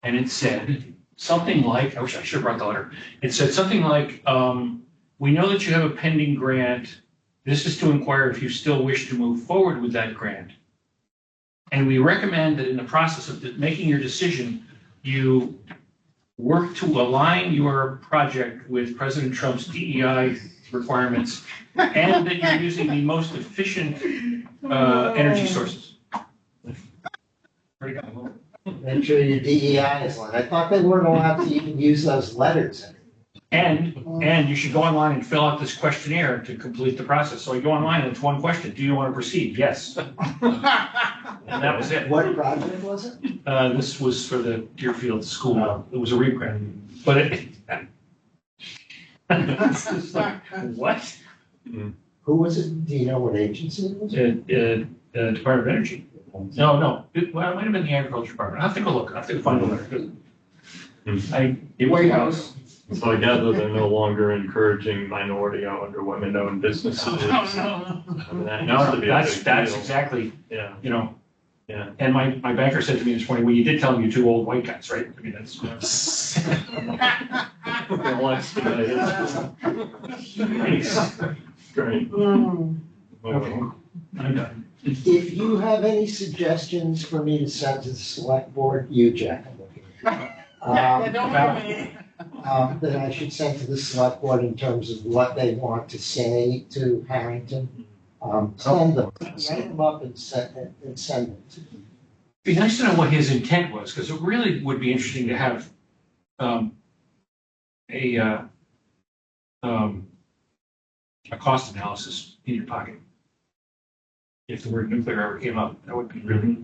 And it said something like, I wish I should have brought the letter. It said something like, we know that you have a pending grant. This is to inquire if you still wish to move forward with that grant. And we recommend that in the process of making your decision, you work to align your project with President Trump's DEI requirements and that you're using the most efficient energy sources. Make sure your DEI is on. I thought they weren't allowed to even use those letters anymore. And you should go online and fill out this questionnaire to complete the process. So I go online and it's one question. Do you want to proceed? Yes. And that was it. What project was it? This was for the Deerfield School. It was a reprint. But it. What? Who was it? Do you know what agency it was? Department of Energy. No. It might have been the Agriculture Department. I'll have to go look. I'll have to find the letter. It White House. So I gather they're no longer encouraging minority-owned or women-owned businesses. I mean, that used to be a big That's deal. exactly, Yeah, yeah. and my banker said to me this morning, well, you did tell him you're two old white guys, right? I mean, that's. Well, let's do that. Great. Okay. I'm done. If you have any suggestions for me to send to the select board, you, Jack, I'm looking at you. That I should send to the select board in terms of what they want to say to Barrington. Send them, write them up and send them to them. Be nice to know what his intent was, because it really would be interesting to have a cost analysis in your pocket. If the word nuclear ever came up, that would be really.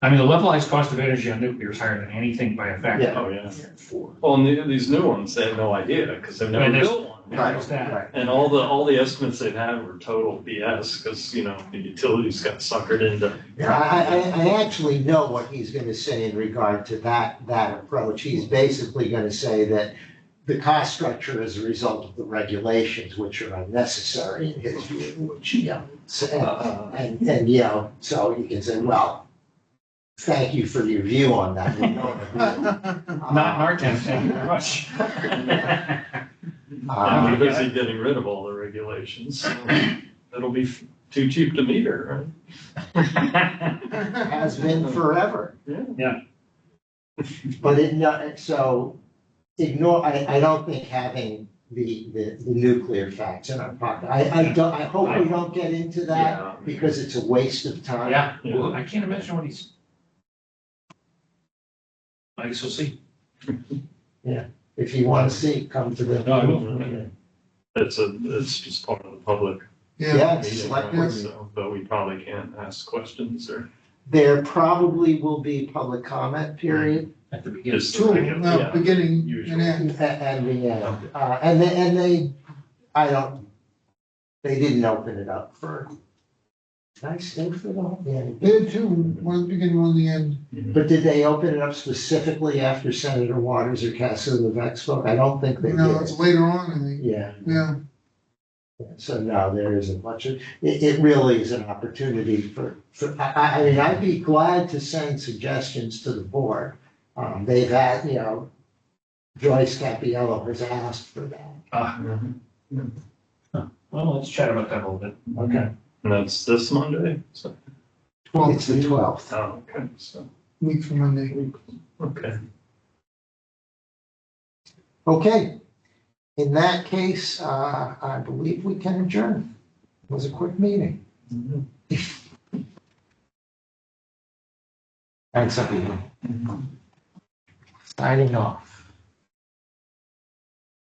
I mean, the levelized cost of energy on nuclear is higher than anything by a factor. Yeah. Oh, yeah. Four. Well, and these new ones, they have no idea because they've never And there's- built one. There's that. Right. And all the estimates they've had were total BS because, the utilities got suckered into. I actually know what he's gonna say in regard to that approach. He's basically gonna say that the cost structure is a result of the regulations, which are unnecessary in his view, which, so you can say, well, thank you for your view on that. We don't agree. Not in our town, thank you very much. I'm busy getting rid of all the regulations. So it'll be too cheap to meter, Has been forever. right? But ignore, I don't think having the nuclear facts in our pocket. I hope we don't get into that Yeah. because it's a waste of time. Yeah, well, I can't imagine what he's. I guess we'll see. If you want to see, come to the. No, I will. It's just part of the public Yeah, it's meeting, select right? board. So, but we probably can't ask questions or. There probably will be public comment period At the beginning. Just- Two, Yeah. beginning Usually. and end. and they didn't open it up for. Did I stay for the whole thing? They did two, one at the beginning, one at the end. But did they open it up specifically after Senator Waters or Kasson-Leveque spoke? I don't think they No, it's did. later on, I think. Yeah. Yeah. So no, there isn't much of, it really is an opportunity I mean, I'd be glad to send suggestions to the board. They've had, Joyce Capiello has asked for that. Well, let's chat about that a little bit. Okay. And that's this Monday? So, It's the 12th. oh, okay, so, Week from Monday. okay. Okay. In that case, I believe we can adjourn. It was a quick meeting. Thanks, everyone. Signing off.